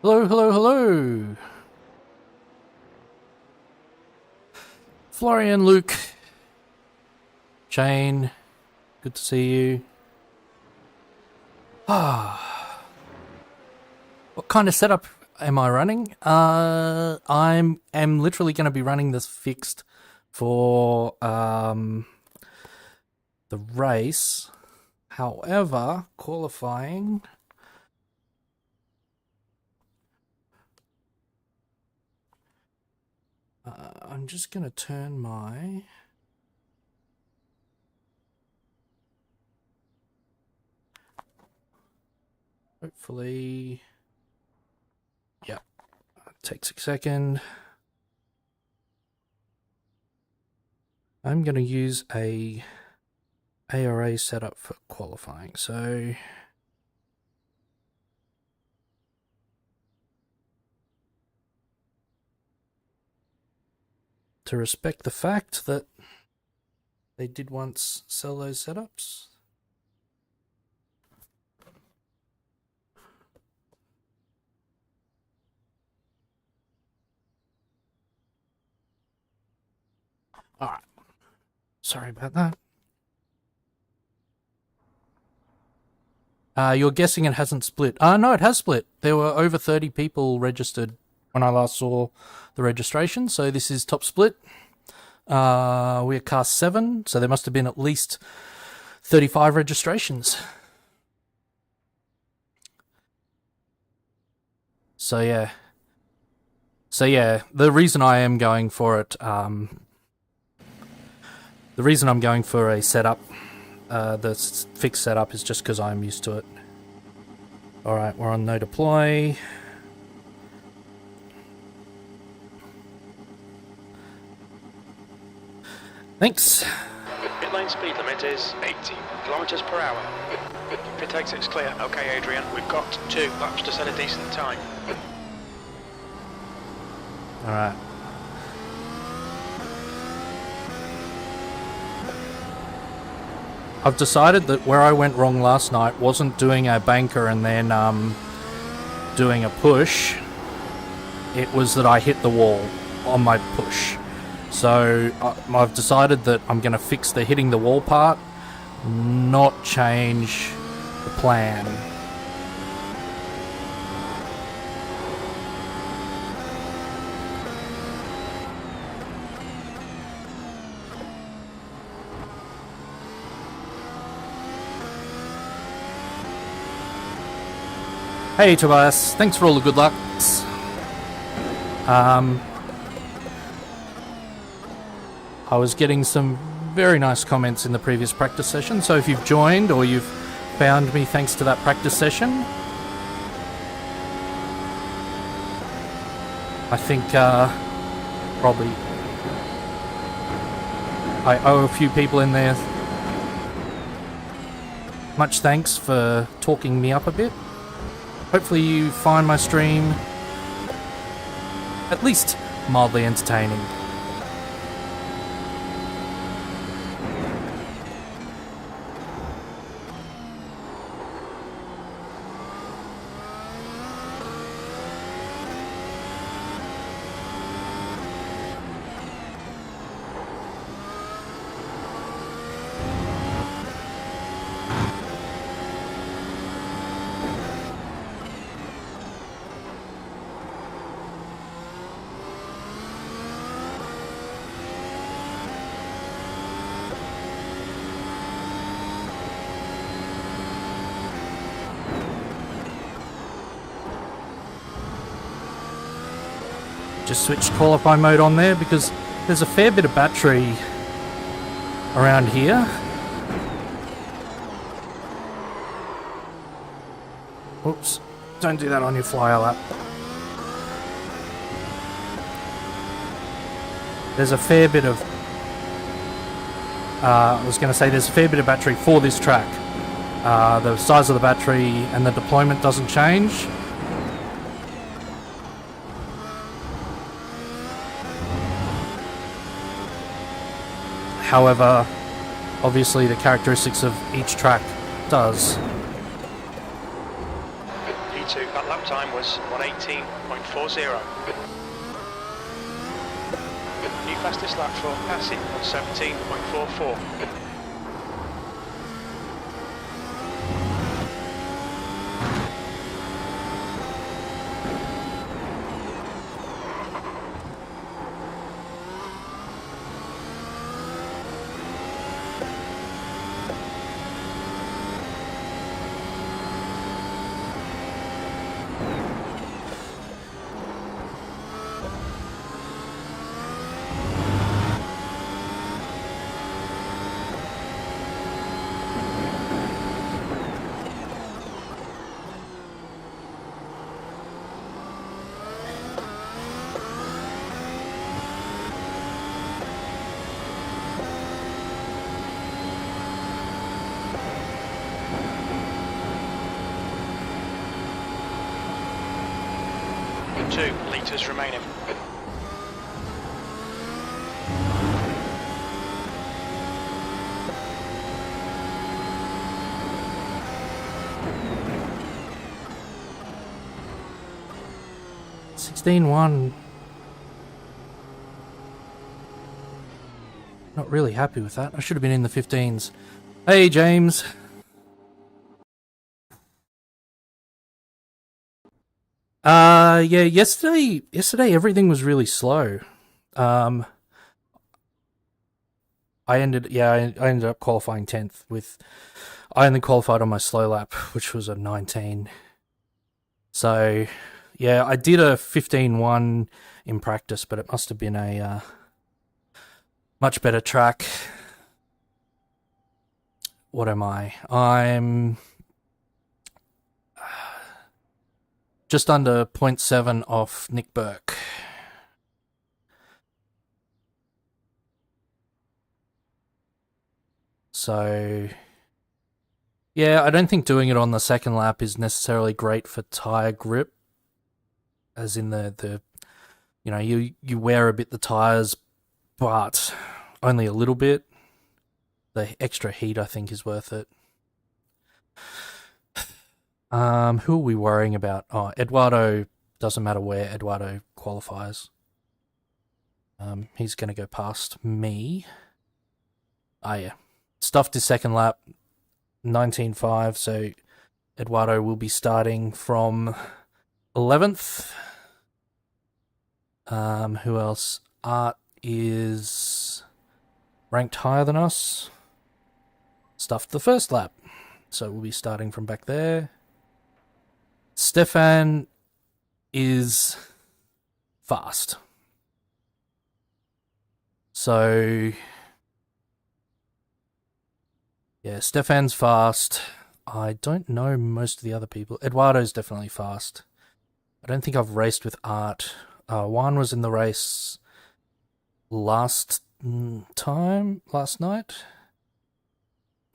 Hello, hello, hello. Florian, Luke, Jane, good to see you. What kind of setup am I running? I'm literally going to be running this fixed for the race. However, qualifying. I'm just going to turn my... Hopefully... Yep. Takes a second. I'm going to use a ARA setup for qualifying. So... to respect the fact that they did once sell those setups. Alright. Sorry about that. You're guessing it hasn't split. No, it has split. There were over 30 people registered when I last saw the registration, so this is top split. We're cast 7, so there must have been at least 35 registrations. So yeah, the reason I am going for it, the reason I'm going for a setup, the fixed setup, is just because I'm used to it. Alright, we're on no deploy. Thanks. Pit lane speed limit is 80 kilometers per hour. Pit exit's clear. Okay, Adrian, we've got 2 laps to set a decent time. Alright. I've decided that where I went wrong last night wasn't doing a banker and then doing a push. It was that I hit the wall on my push. So I've decided that I'm going to fix the hitting the wall part, not change the plan. Hey Tobias, thanks for all the good lucks. I was getting some very nice comments in the previous practice session, so if you've joined or you've found me thanks to that practice session, I think probably I owe a few people in there much thanks for talking me up a bit. Hopefully you find my stream at least mildly entertaining. Just switched qualify mode on there because there's a fair bit of battery around here. Oops, don't do that on your flyer lap. There's a fair bit of there's a fair bit of battery for this track. The size of the battery and the deployment doesn't change. However, obviously the characteristics of each track does. P2, that lap time was 1:18.40. New fastest lap for Passy, 1:17.44. Two litres remaining. $16.1. Not really happy with that. I should have been in the 15s. Hey, James. Yeah, yesterday everything was really slow. I ended up qualifying 10th I only qualified on my slow lap, which was a 19. So, yeah, I did a 15.1 in practice, but it must have been a much better track. What am I? I'm just under 0.7 off Nick Burke. So, yeah, I don't think doing it on the second lap is necessarily great for tyre grip. As in the you wear a bit the tyres, but only a little bit. The extra heat, I think, is worth it. Who are we worrying about? Oh, Eduardo. Doesn't matter where Eduardo qualifies. He's going to go past me. Ah, yeah. Stuffed his second lap, 19.5, so Eduardo will be starting from 11th. Who else? Art is ranked higher than us. Stuffed the first lap, so we'll be starting from back there. Stefan is fast. So, yeah, Stefan's fast. I don't know most of the other people. Eduardo's definitely fast. I don't think I've raced with Art. Juan was in the race last night.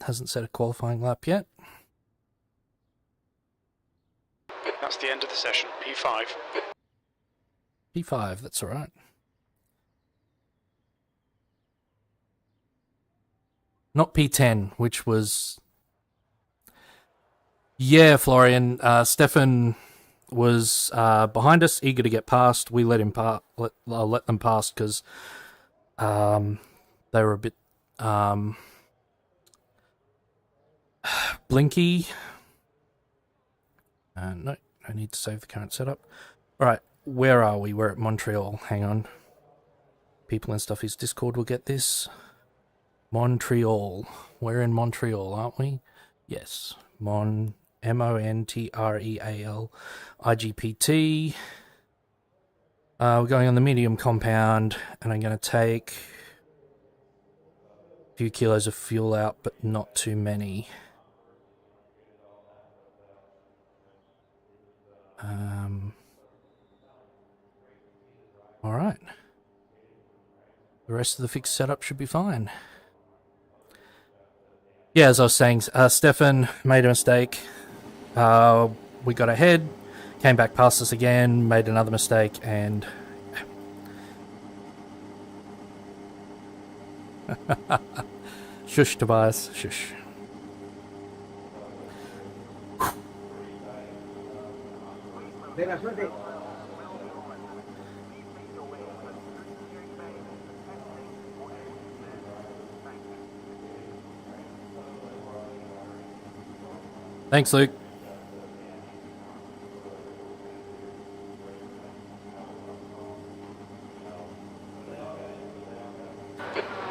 Hasn't set a qualifying lap yet. That's the end of the session, P5. P5, that's alright. Not P10, which was... Yeah, Florian. Stefan was behind us, eager to get past. We let him let them pass because they were a bit blinky. No, I need to save the current setup. Alright, where are we? We're at Montreal. Hang on. People and stuff, his Discord will get this. Montreal. We're in Montreal, aren't we? Yes. Montreal. IGPT. We're going on the medium compound, and I'm going to take a few kilos of fuel out, but not too many. Alright. The rest of the fixed setup should be fine. Yeah, as I was saying, Stefan made a mistake. We got ahead, came back past us again, made another mistake, and... Shush, Tobias, shush. Thanks, Luke.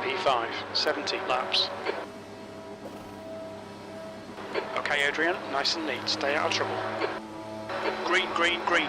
P5, 70 laps. Okay, Adrian, nice and neat. Stay out of trouble. Green, green, green.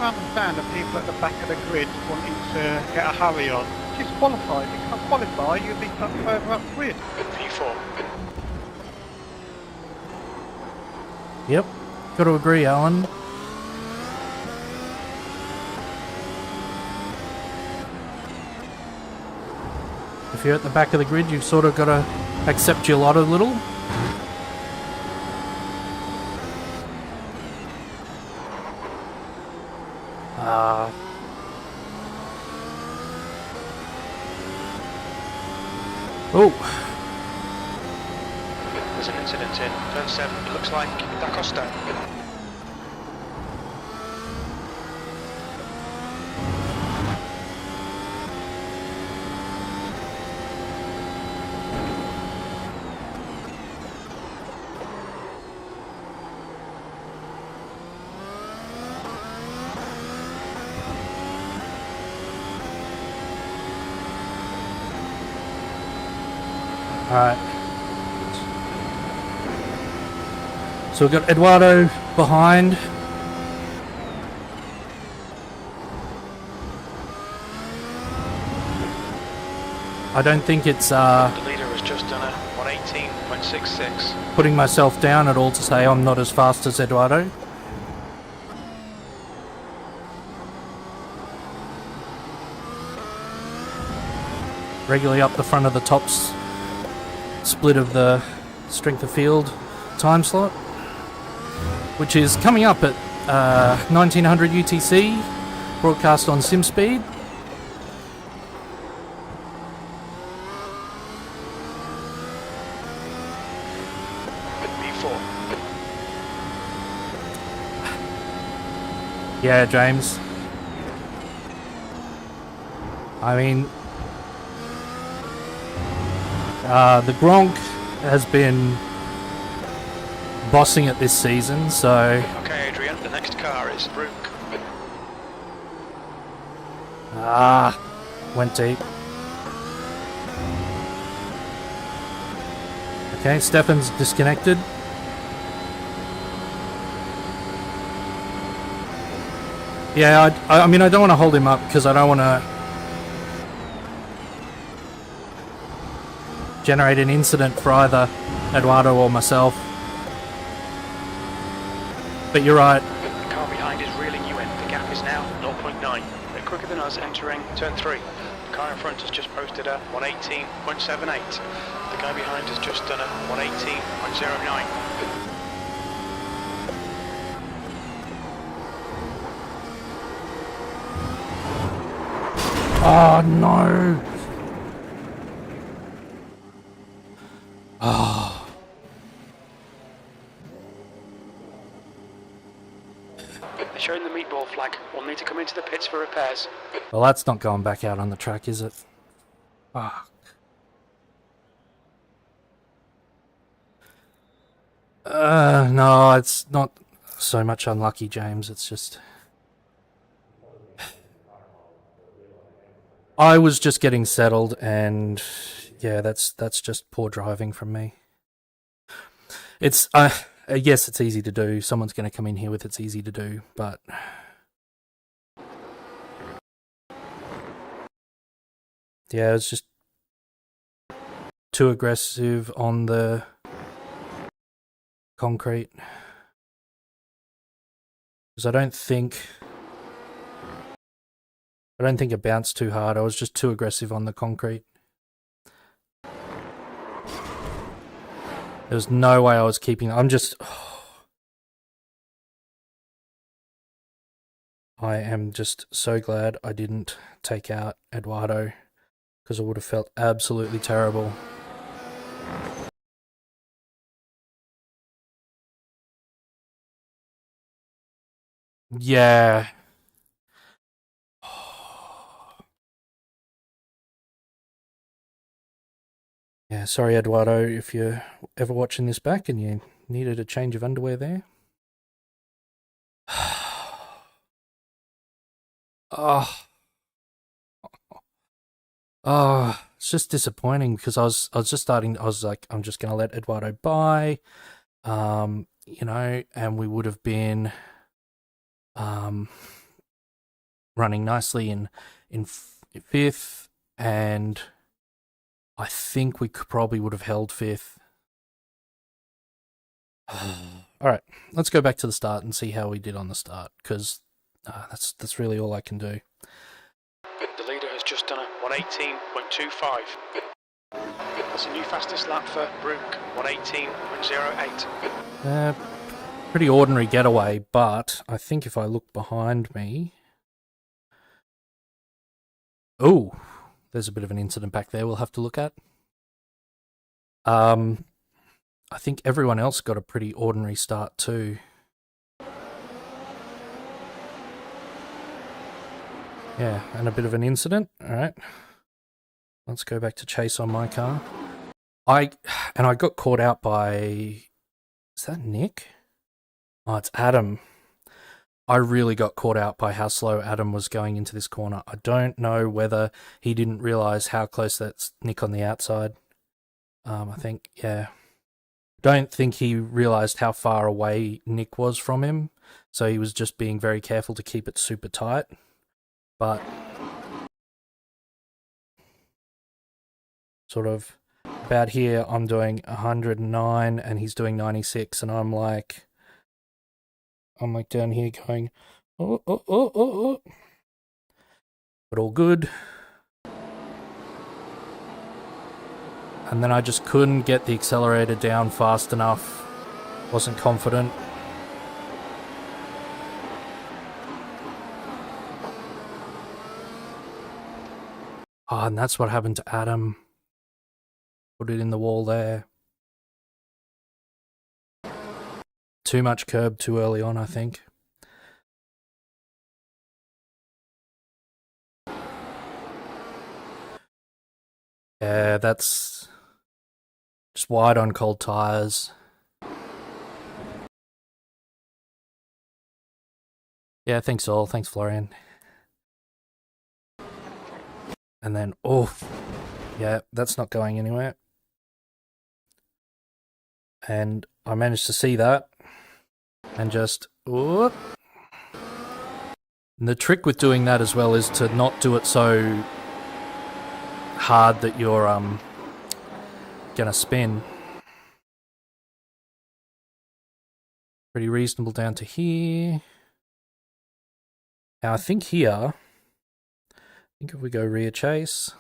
I understand the people at the back of the grid wanting to get a hurry on. Just qualify. If you can't qualify, you'll be put further up grid. P4. Yep, got to agree, Alan. If you're at the back of the grid, you've sort of got to accept your lot a little. Oh, There's an incident in turn 7. It looks like Da Costa. alright. So we've got Eduardo behind. I don't think it's The leader has just done a 118.66. putting myself down at all to say I'm not as fast as Eduardo. Regularly up the front of the tops split of the strength of field time slot, which is coming up at 1900 UTC, broadcast on SimSpeed. P4. Yeah, James. I mean, the Gronk has been bossing it this season, so Okay, Adrian, the next car is Brooke. went deep. Okay, Stefan's disconnected. Yeah, I mean, I don't want to hold him up because I don't want to generate an incident for either Eduardo or myself. But you're right. The car behind is reeling you in. The gap is now 0.9. They're quicker than us entering turn 3. The car in front has just posted a 118.78. The guy behind has just done a 118.09. Oh no! They're showing the meatball flag. We'll need to come into the pits for repairs. Well, that's not going back out on the track, is it? Fuck. No, it's not so much unlucky, James. It's just... I was just getting settled, and yeah, that's just poor driving from me. It's yes, it's easy to do. Someone's going to come in here with it's easy to do, but yeah, it's just too aggressive on the concrete. Because I don't think it bounced too hard. I was just too aggressive on the concrete. There was no way I was keeping... I am just so glad I didn't take out Eduardo, because I would have felt absolutely terrible. Yeah. Yeah, sorry, Eduardo, if you're ever watching this back and you needed a change of underwear there. Oh. Oh, it's just disappointing because I was just starting, I was like, I'm just going to let Eduardo by, you know, and we would have been running nicely in fifth, and I think we probably would have held fifth. All right, let's go back to the start and see how we did on the start, because that's really all I can do. The leader has just done a 118.25. That's a new fastest lap for Brooke, 118.08. Pretty ordinary getaway, but I think if I look behind me... Oh, there's a bit of an incident back there we'll have to look at. I think everyone else got a pretty ordinary start too. Yeah, and a bit of an incident. All right. Let's go back to chase on my car. I got caught out by... Is that Nick? Oh, it's Adam. I really got caught out by how slow Adam was going into this corner. I don't know whether he didn't realise how close that's Nick on the outside. I think, yeah. Don't think he realised how far away Nick was from him, so he was just being very careful to keep it super tight. But sort of about here, I'm doing 109 and he's doing 96, and I'm like down here going, oh. But all good. And then I just couldn't get the accelerator down fast enough. Wasn't confident. Oh, and that's what happened to Adam. Put it in the wall there. Too much curb too early on, I think. Yeah, that's just wide on cold tyres. Yeah, thanks all. Thanks, Florian. And then, oh, yeah, that's not going anywhere. And I managed to see that. And just, whoop. And the trick with doing that as well is to not do it so hard that you're gonna spin. Pretty reasonable down to here. Now I think here, if we go rear chase.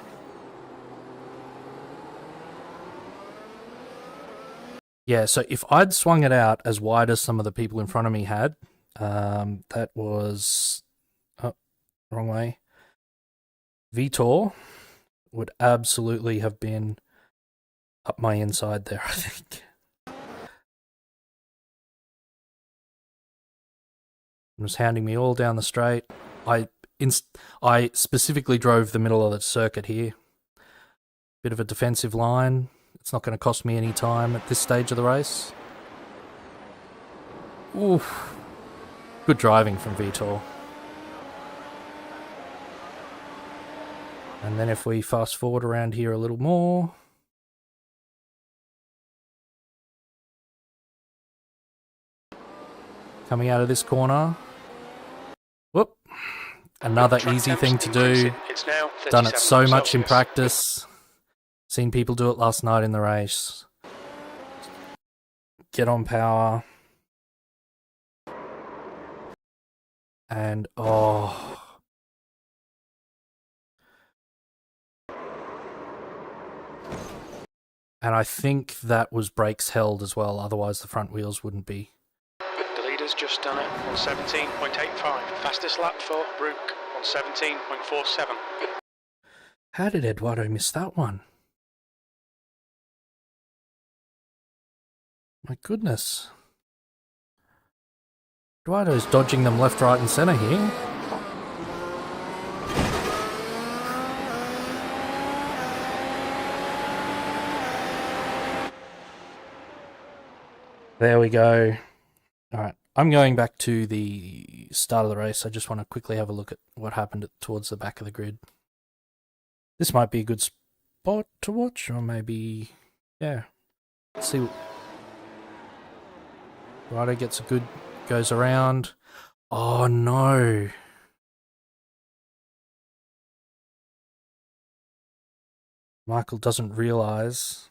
Yeah, so if I'd swung it out as wide as some of the people in front of me had, that was... Oh, wrong way. Vitor would absolutely have been up my inside there, I think. was hounding me all down the straight. I specifically drove the middle of the circuit here. Bit of a defensive line. It's not going to cost me any time at this stage of the race. Oof. Good driving from Vitor. And then if we fast forward around here a little more. Coming out of this corner. Whoop. Another easy thing to do. Done it so much in practice. Seen people do it last night in the race. Get on power. And oh. And I think that was brakes held as well, otherwise the front wheels wouldn't be. The leader's just done it on 17.85. Fastest lap for Brook on 17.47. How did Eduardo miss that one? My goodness. Eduardo's dodging them left, right and centre here. There we go. Alright, I'm going back to the start of the race. I just want to quickly have a look at what happened towards the back of the grid. This might be a good spot to watch, or maybe, yeah. Let's see. Eduardo gets a good, goes around. Oh no. Michael doesn't realise.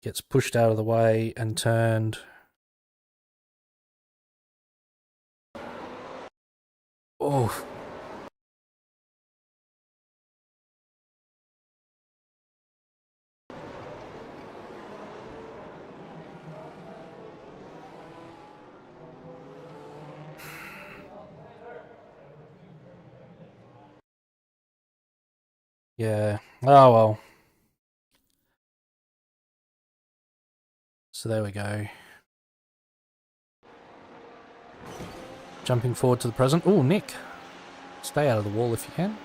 Gets pushed out of the way and turned. Oh. Yeah. Oh well. So there we go. Jumping forward to the present. Oh, Nick. Stay out of the wall if you can.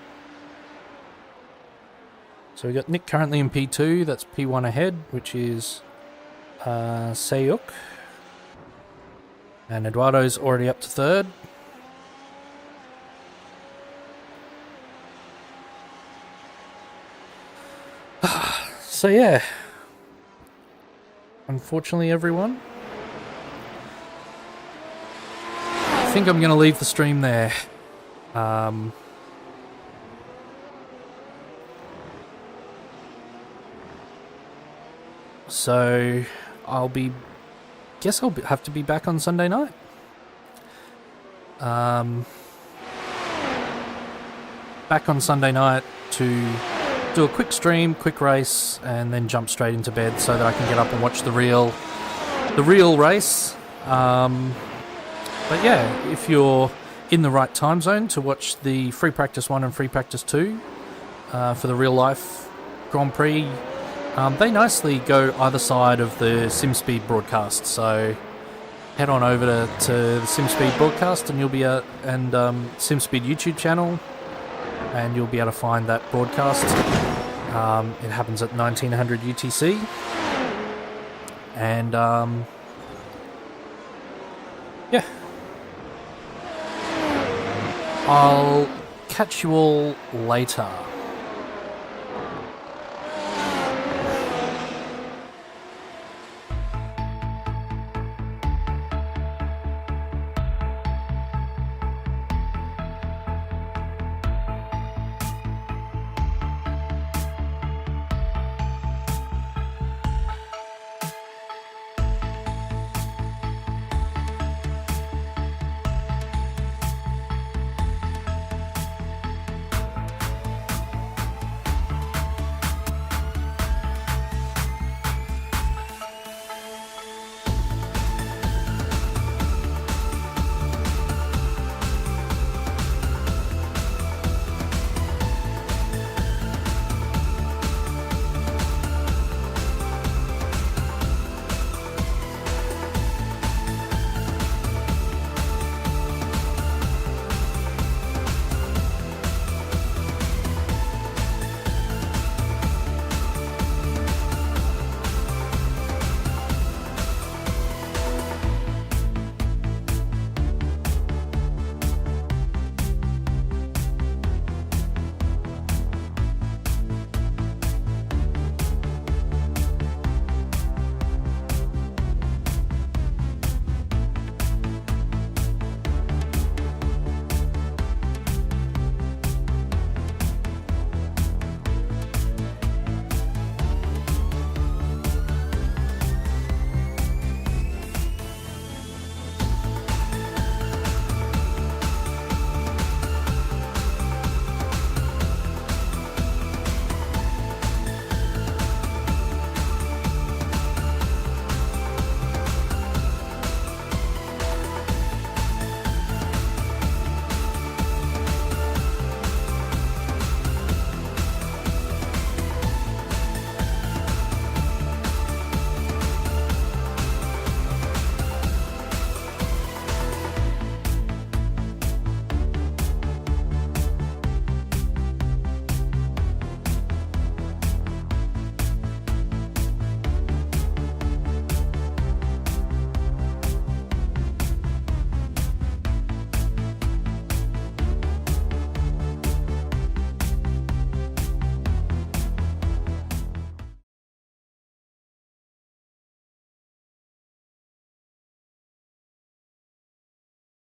So we got Nick currently in P2. That's P1 ahead, which is Sayuk. And Eduardo's already up to third. So yeah. Unfortunately, everyone, I think I'm going to leave the stream there. So I'll have to be back on Sunday night. Back on Sunday night to do a quick stream, quick race, and then jump straight into bed so that I can get up and watch the real race. But yeah, if you're in the right time zone to watch the Free Practice 1 and Free Practice 2 for the real life Grand Prix, they nicely go either side of the SimSpeed broadcast. So head on over to the SimSpeed broadcast and you'll be and SimSpeed YouTube channel, and you'll be able to find that broadcast. It happens at 1900 UTC, and yeah, I'll catch you all later.